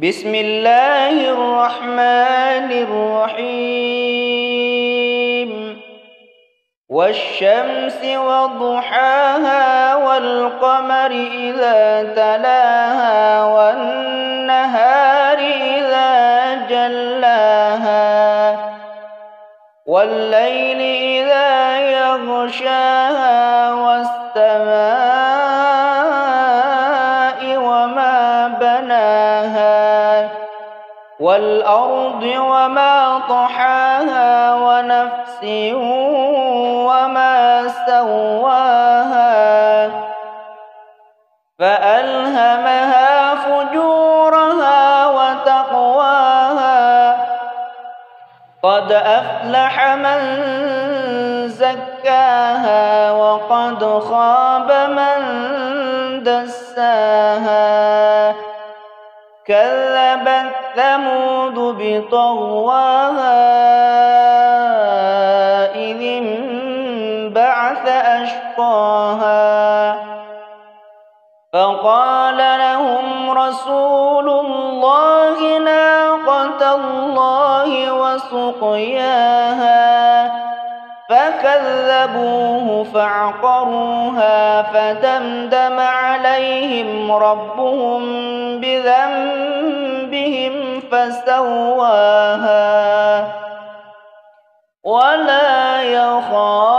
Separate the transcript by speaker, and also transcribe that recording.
Speaker 1: بسم الله الرحمن الرحيم والشمس وضحاها والقمر إذا تلاها والنهار إذا جلاها والليل إذا يغشاها والسماء وما بناها والأرض وما طحاها ونفس وما سواها فألهمها فجورها وتقواها قد أفلح من زكاها وقد خاب من دساها كذبت ثمود بطغواها إذ انبعث أشقاها فقال لهم رسول الله ناقة الله وسقياها فكذبوه فعقروها فدمدم عليهم ربهم بذنبهم فسواها ولا يخاف